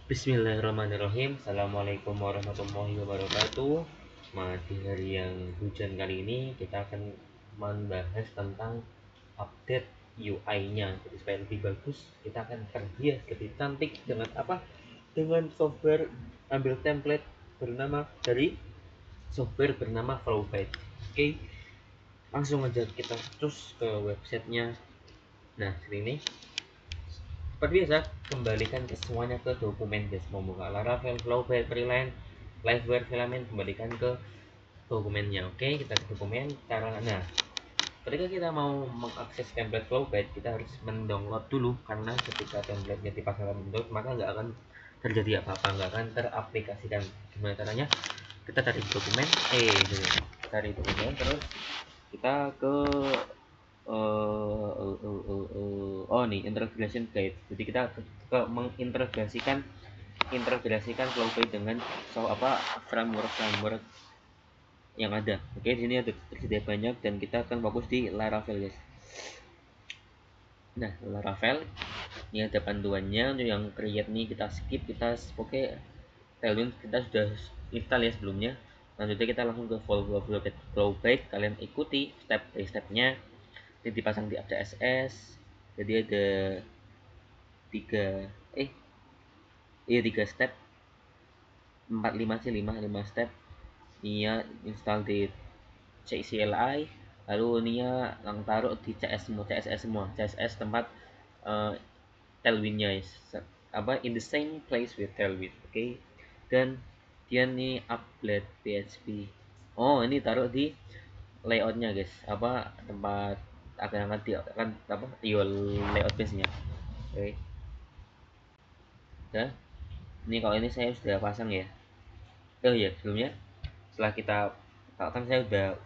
Bismillahirrahmanirrahim. Assalamualaikum warahmatullahi wabarakatuh. Di hari yang hujan kali ini kita akan membahas tentang update UI-nya. Jadi supaya lebih bagus, kita akan terhias lebih cantik dengan apa? Dengan software ambil template bernama dari software bernama Flowbite. Oke, langsung aja kita terus ke websitenya. Nah, sini seperti biasa, kembalikan ke semuanya ke dokumen guys. Mau buka Laravel, Flowbit, Freeline, Liveware, Filament, kembalikan ke dokumennya. Oke, kita ke dokumen. Nah, ketika kita mau mengakses template Flowbit, kita harus mendownload dulu, karena ketika template-nya dipasangkan Windows, maka nggak akan terjadi apa-apa, nggak akan teraplikasikan. Gimana caranya? Kita cari dokumen, cari dokumen, terus kita ke oh nih, integration guide. Jadi kita ke mengintegrasikan Flowbit dengan framework yang ada. Oke, di sini ada tersedia banyak dan kita akan fokus di Laravel guys. Nah, Laravel ini ada panduannya. Untuk yang create nih kita skip, kita oke, Tailwind kita sudah install ya sebelumnya. Selanjutnya kita langsung ke Flowbit. Kalian ikuti step by stepnya. Ini dipasang di ADSS. Jadi ada tiga tiga step, 5 step. Nia install di CLI, lalu Nia lang taruh di CSS tempat uh, Tailwindnya apa in the same place with Tailwind. Oke, dan dia nih upload PHP. Oh, ini taruh di layoutnya guys, apa tempat akan apa your layout base nya. Oke, nah ini kalau ini saya sudah pasang ya. Oh iya, sebelumnya setelah kita kan saya udah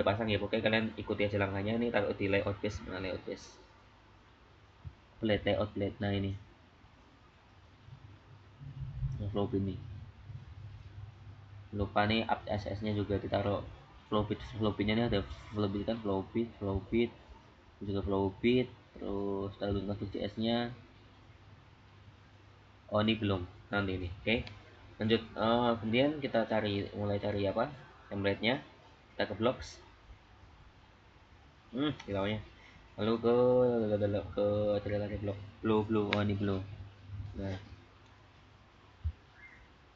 pasang ya, pokoknya kalian ikuti aja langkahnya. Ini taruh di layout base. Nah, layout base, layout blade. Nah, ini flow ini lupa nih, up ss nya juga ditaruh. Flowbit nya ini ada flowbit kan, flowbit juga flowbit. Terus taruh kasus cs nya. Oh, ini belum, nanti ini. Oke, lanjut. Kemudian kita mulai cari apa template nya. Kita ke blocks, bilangnya. Lalu ke cari lagi blue. Oh, ini blue. Nah,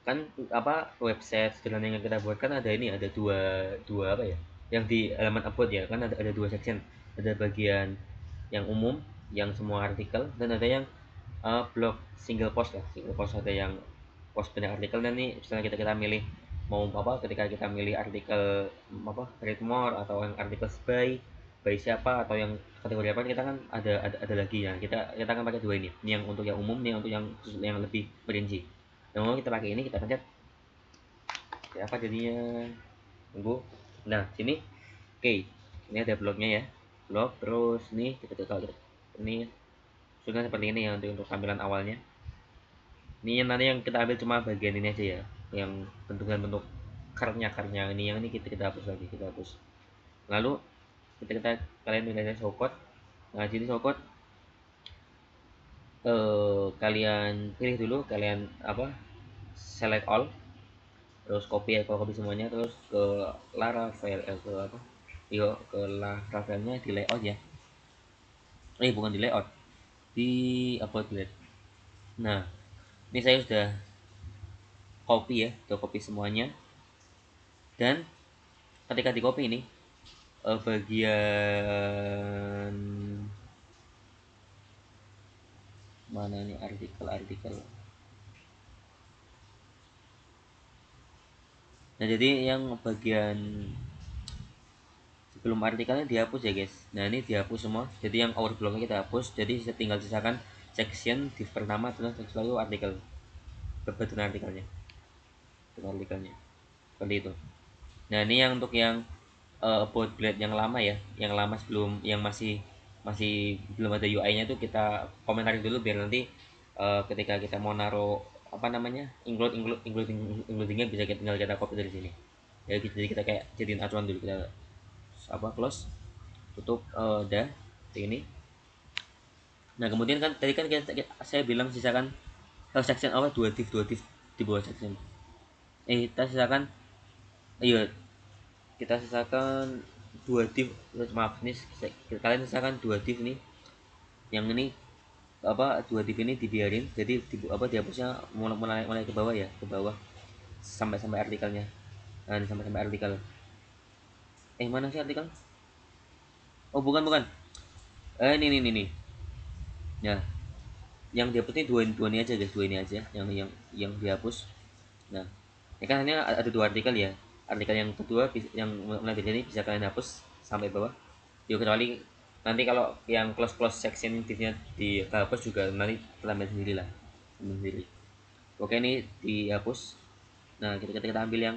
kan apa website sederhana yang kita buat kan ada ini, ada dua dua apa ya, yang di halaman upload ya kan, ada dua section. Ada bagian yang umum, yang semua artikel, dan ada yang blog single post lah, single post. Ada yang post banyak artikel, dan nih misalnya kita milih mau apa, ketika kita milih artikel apa read more, atau yang artikel by siapa, atau yang kategori apa, kita kan ada lagi ya. Kita akan pakai dua ini yang untuk yang umum, ini yang untuk yang lebih perinci. Yang mau kita pakai ini, kita pencet apa jadinya, tunggu. Nah, sini. Oke, ini ada blognya ya, blog. Terus nih kita cek ini sudah seperti ini ya, untuk tampilan awalnya. Ini yang nanti yang kita ambil cuma bagian ini aja ya, yang bentuk karnya ini, yang ini kita hapus lagi, kita hapus. Lalu kita kalian pilih showcode. Nah, sini showcode, kalian pilih dulu, kalian apa select all, terus copy ya, kalau copy semuanya, terus ke Laravel, ke apa, yuk ke Laravelnya di layout ya. Bukan di layout, di upload. Nah, ini saya sudah copy ya, sudah copy semuanya. Dan ketika di copy ini, bagian mana nih, artikel. Nah, jadi yang bagian sebelum artikelnya dihapus ya guys. Nah, ini dihapus semua, jadi yang overflow-nya kita hapus. Jadi tinggal sisakan section div pertama, terus lalu artikel, kebetulan artikelnya seperti itu. Nah, ini yang untuk yang about blade yang lama ya, yang lama sebelum, yang masih belum ada UI-nya tuh, kita komentarin dulu biar nanti ketika kita mau naruh apa namanya, includingnya bisa kita tinggal kita copy dari sini ya. Jadi kita kayak jadiin acuan dulu. Kita apa, close, tutup, udah ini. Nah, kemudian kan tadi kan saya bilang sisakan section apa, dua div di bawah section. Kita sisakan, iya kita sisakan dua div. Maaf, ini kalian sisakan dua div nih. Yang ini apa, dua div ini dibiarin, jadi dihapusnya mulai ke bawah ya, ke bawah sampai sampai artikelnya. Nah, ini sampai artikel. Mana sih artikel? Oh, bukan. Ini. Nah, yang dihapus ini dua ini aja guys, dua ini aja yang dihapus. Nah, ini kan hanya ada dua artikel ya. Artikel yang kedua yang mulai dari sini bisa kalian hapus sampai bawah. Yuk, kecuali nanti kalau yang close section divnya dihapus juga, nanti tambahin sendiri lah, sendiri. Oke, ini dihapus. Nah, kita ambil yang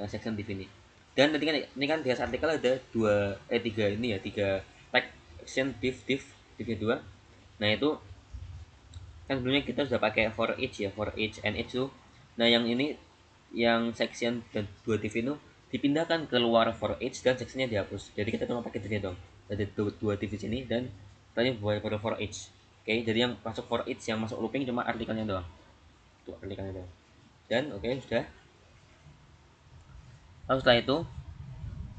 section div ini. Dan nanti kan ini kan di atas artikel ada tiga ini ya, tiga tag section divnya dua. Nah, itu kan sebelumnya kita sudah pakai for each ya, for each and each tuh. Nah, yang ini yang section dan dua div itu dipindahkan keluar for each dan sectionnya dihapus. Jadi kita cuma pakai divnya dong. Jadi dua div ini dan tadi buat for each. Oke, jadi yang masuk for each, yang masuk looping cuma artikelnya doang. Tuh, artikelnya doang. Dan oke, sudah. Lalu setelah itu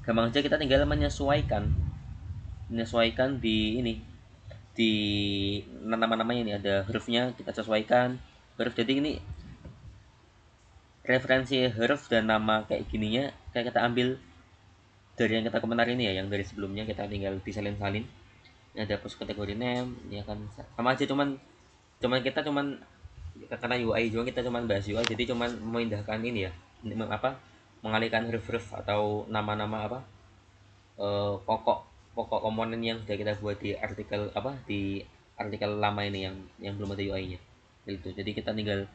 gampang aja, kita tinggal menyesuaikan di ini, di nama-namanya. Ini ada hurufnya, kita sesuaikan huruf. Jadi ini referensi huruf dan nama kayak gininya kayak kita ambil dari yang kita komentar ini ya, yang dari sebelumnya kita tinggal disalin-salin. Ini ada post kategori name, ini akan sama aja, cuman kita karena UI juga, kita cuman bahas UI, jadi cuman memindahkan ini ya, apa, mengalihkan huruf-huruf atau nama-nama apa, pokok komponen yang sudah kita buat di artikel apa, di artikel lama ini yang belum ada UI-nya gitu. Jadi kita tinggal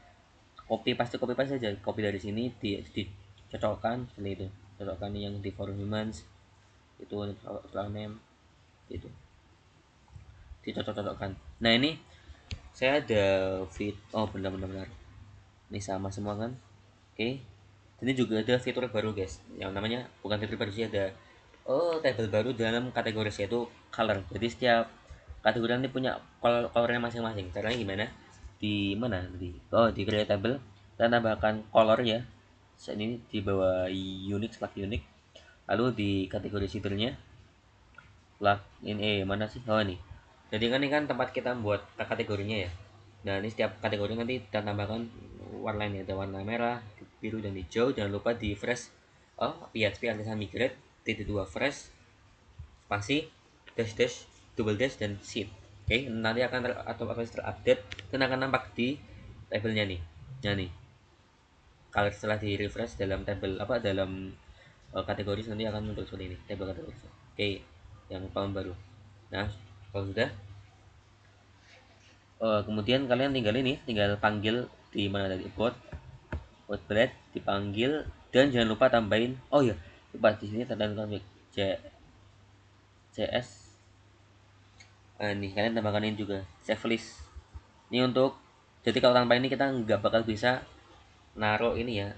copy paste saja, copy dari sini dicocokkan seperti itu, cocokkan yang di for humans itu setelah name itu dicocok-cocokkan. Nah, ini saya ada benar ini sama semua kan. Oke, ini juga ada fitur baru guys, yang namanya, bukan fitur baru sih, ada table baru dalam kategori yaitu color. Jadi setiap kategori nanti punya colornya masing-masing. Caranya gimana? Di mana di create table, kita tambahkan color ya. Saat ini di bawah unique, select unique, lalu di kategori sipilnya plugin mana sih, ini. Jadi kan ini kan tempat kita buat kategorinya ya. Nah, ini setiap kategori nanti kita tambahkan warnanya, ada warna merah, biru, dan hijau. Jangan lupa di fresh PHP artisan migrate -2 fresh spasi dash double dash dan sheet. Oke, nanti akan terupdate dan akan nampak di tabelnya nih. Nah, nih kalau setelah di refresh dalam tabel dalam kategori, nanti akan muncul seperti ini, tabel kategori. Oke, yang tahun baru. Nah, kalau sudah, kemudian kalian tinggal panggil di mana tadi, buat blade dipanggil, dan jangan lupa tambahin, oh ya lupa, di sini tanda konflik CS. Nih kalian tambahkan ini juga, save list. Ini untuk, jadi kalau tanpa ini kita nggak bakal bisa naruh ini ya,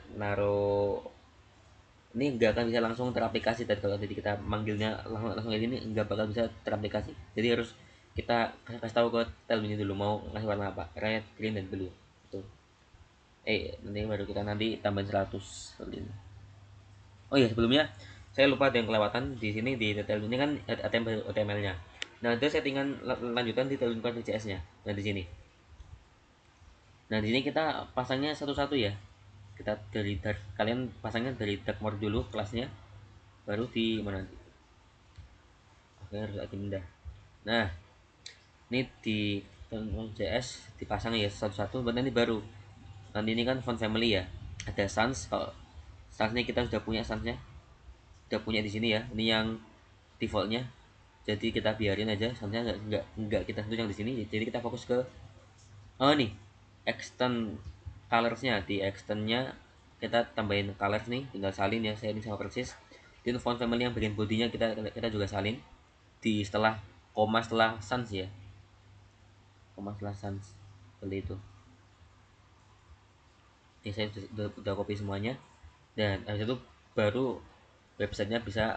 ini nggak akan bisa langsung teraplikasi. Dan kalau tadi kita manggilnya langsung kayak gini, nggak bakal bisa teraplikasi. Jadi harus kita kasih tahu ke tel ini dulu mau ngasih warna apa, red, green, dan blue. Tuh. Nanti baru kita tambahin 100 seperti ini. Oh ya, sebelumnya saya lupa ada yang kelewatan di sini, di detail ini kan ada HTML-nya. Nah, ada settingan lanjutan di detail CSS-nya. Nah, di sini. Nah, di sini kita pasangnya satu-satu ya. Kita kalian pasangnya dari dark mode dulu kelasnya, baru di mana. Oke, harus lagi pindah. Nah, ini di JS dipasang ya satu-satu, nanti baru. Nanti ini kan font family ya, ada sans. Kalau sansnya kita sudah punya, udah punya di sini ya. Ini yang defaultnya, jadi kita biarin aja. Sansnya nggak kita sentuh yang di sini. Jadi kita fokus ke nih extend colorsnya. Di extendnya kita tambahin colors nih, tinggal salin ya, saya ini sama persis. Di font family yang bagian bodinya kita juga salin di setelah koma, setelah sans ya, koma setelah sans, seperti itu. Ini saya udah copy semuanya, dan habis itu baru websitenya bisa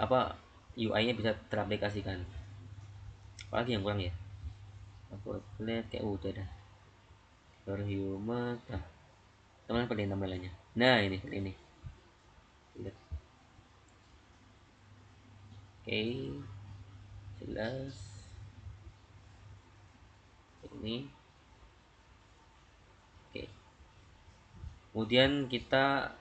UI-nya bisa teraplikasikan. Apalagi yang kurang ya, aku lihat kayak udah dah. Superhuman. Nah, teman paling tampilannya. Nah, ini. Lihat. Oke, jelas. Ini. Oke. Kemudian kita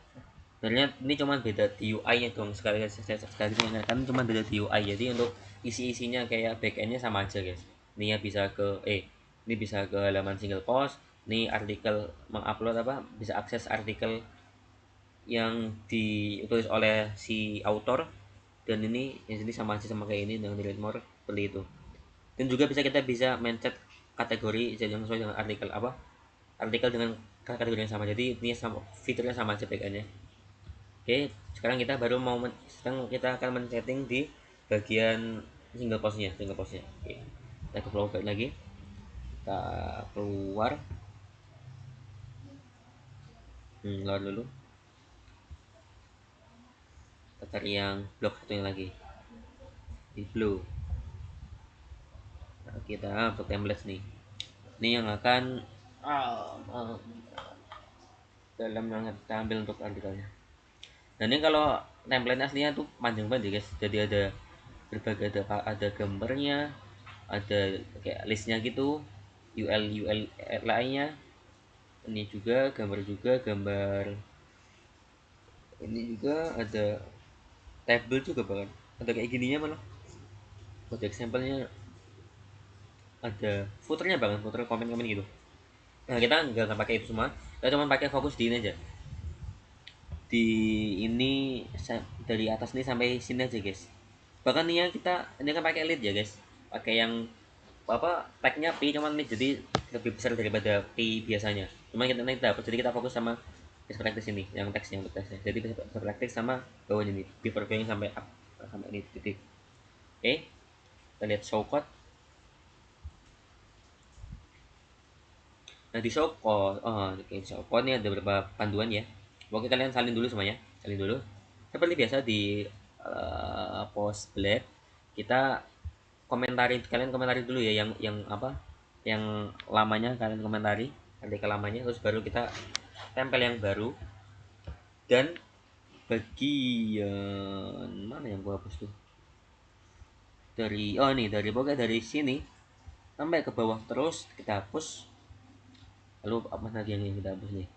sebenarnya ini cuma beda di UI nya dong, sekali kan cuma beda di UI. Jadi untuk isi-isinya kayak backendnya sama aja guys. Ini ya bisa ke ini bisa ke halaman single post. Ini artikel mengupload apa, bisa akses artikel yang ditulis oleh si author. Dan ini yang sini sama aja sama kayak ini dengan delete more seperti itu. Dan juga kita bisa mencet kategori yang sesuai dengan artikel dengan kategori yang sama. Jadi ini sama, fiturnya sama aja backendnya. Oke, sekarang kita akan men-setting di bagian single postnya. Oke, kita ke flow back lagi, kita keluar, keluar dulu, kita cari yang blok satunya lagi di blue. Nah, kita untuk templates nih, ini yang akan dalam yang kita ambil untuk artikelnya. Dan ini kalau template aslinya tuh panjang banget ya guys, jadi ada berbagai, ada gambarnya, ada kayak listnya gitu, UL lainnya. Ini juga gambar, ini juga ada table juga, bahkan ada kayak gininya malah, buat example-nya ada footernya, bahkan footer komen-komen gitu. Nah, kita nggak akan pakai itu semua, kita cuma pakai fokus di ini aja, di ini dari atas nih sampai sini aja guys. Bahkan nih yang kita ini kan pakai lead ya guys, pakai yang tagnya P cuman nih, jadi lebih besar daripada P biasanya. Cuman kita naik dapat, jadi kita fokus sama best practice ini, yang teksnya, untuk teksnya. Jadi best practice sama bawah ini, before going sampai up, sampai ini titik. Oke, kita lihat show code. Nah, di show code, oke, show code ini ada beberapa panduan ya. Oke, kalian salin dulu semuanya, salin dulu. Seperti biasa di post black, kita kalian komentari dulu ya, yang lamanya kalian komentari, artikel lamanya, terus baru kita tempel yang baru. Dan bagian mana yang gua hapus tuh, dari sini sampai ke bawah terus kita hapus. Lalu apa lagi yang kita hapus nih?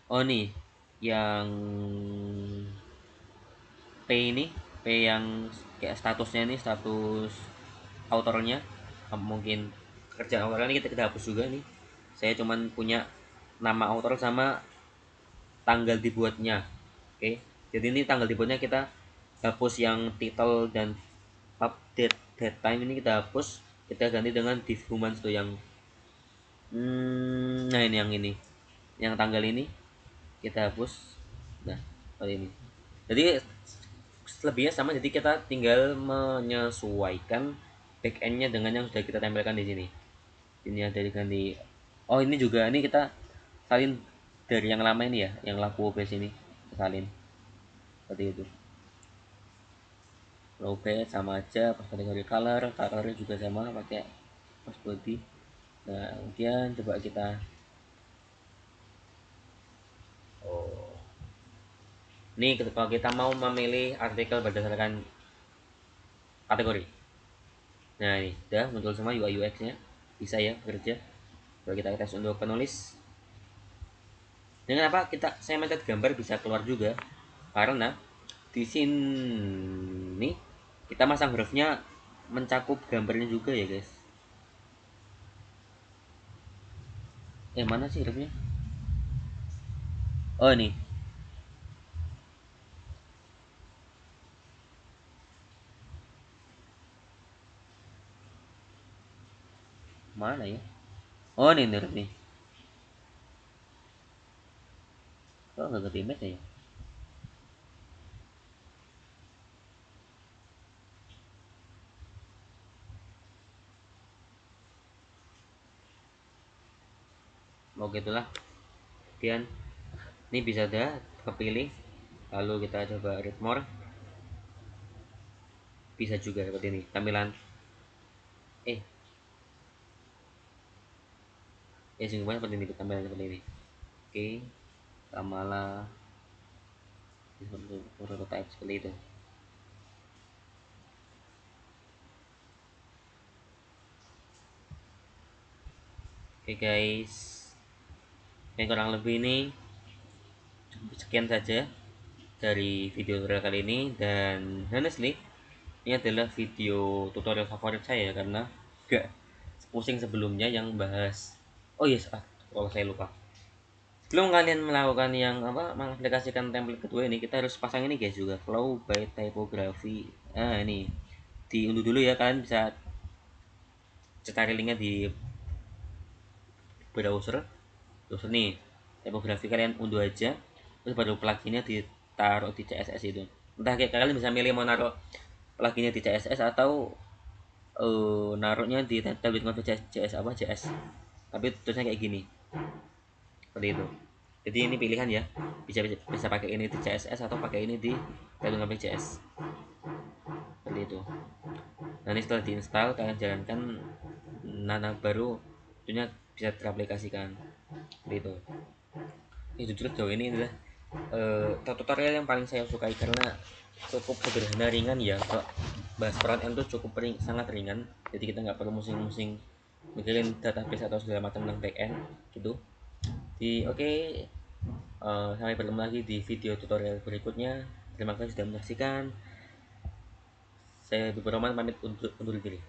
Nih yang P ini, P yang kayak statusnya ini, status autornya. Mungkin kerjaan autornya ini kita hapus juga nih. Saya cuman punya nama autor sama tanggal dibuatnya. Oke, jadi ini tanggal dibuatnya kita hapus, yang title dan update date time ini kita hapus, kita ganti dengan div humans tuh yang nah ini yang tanggal ini kita hapus. Nah, seperti ini. Jadi selebihnya sama, jadi kita tinggal menyesuaikan backendnya dengan yang sudah kita tempelkan di sini. Ini ada diganti. Ini juga, ini kita salin dari yang lama ini ya, yang laku base ini, salin seperti itu. Low base sama aja, pas kategori colornya juga sama, pakai post body. Nah, kemudian coba kita ini, kalau kita mau memilih artikel berdasarkan kategori. Nah, ini udah muncul semua UI UX nya, bisa ya bekerja. Coba kita tes untuk penulis. Dengan apa saya mencet gambar bisa keluar juga, karena di sini kita masang hurufnya mencakup gambarnya juga ya guys. Mana sih hurufnya? Ini mana ya? Ini huruf nih. Kok nggak ke image ya? Mau gitulah. Kemudian ini bisa dah kepilih, lalu kita coba read more, bisa juga seperti ini tampilan. Ya singkatnya seperti ini, tampilan seperti ini. Oke, Kamala seperti prototype seperti itu. Oke guys, yang kurang lebih ini sekian saja dari video tutorial kali ini, dan honestly ini adalah video tutorial favorit saya karena gak pusing sebelumnya yang bahas. Oh yes, kalau saya lupa, sebelum kalian melakukan yang apa, mengaplikasikan template kedua ini, kita harus pasang ini guys juga, flow by typography. Ini diunduh dulu ya, kalian bisa cari linknya di browser nih. Typography kalian unduh aja, terus baru pluginnya ditaruh di CSS itu. Entah kayak kalian bisa milih mau naruh pluginnya di CSS atau naruhnya di template config CS apa CS, tapi terusnya kayak gini, seperti itu. Jadi ini pilihan ya, bisa pakai ini di CSS atau pakai ini di template config CS, seperti itu. Nanti setelah diinstal kalian jalankan, nana baru tentunya bisa teraplikasikan, seperti itu. Ini jujur jauh ini adalah tutorial yang paling saya sukai karena cukup sederhana, ringan ya. Kalau bahas front end tuh cukup sangat ringan, jadi kita nggak perlu musing-musing mikirin database atau segala macam tentang back end gitu. Oke, sampai bertemu lagi di video tutorial berikutnya. Terima kasih sudah menyaksikan. Saya Bibur Rahman pamit undur diri.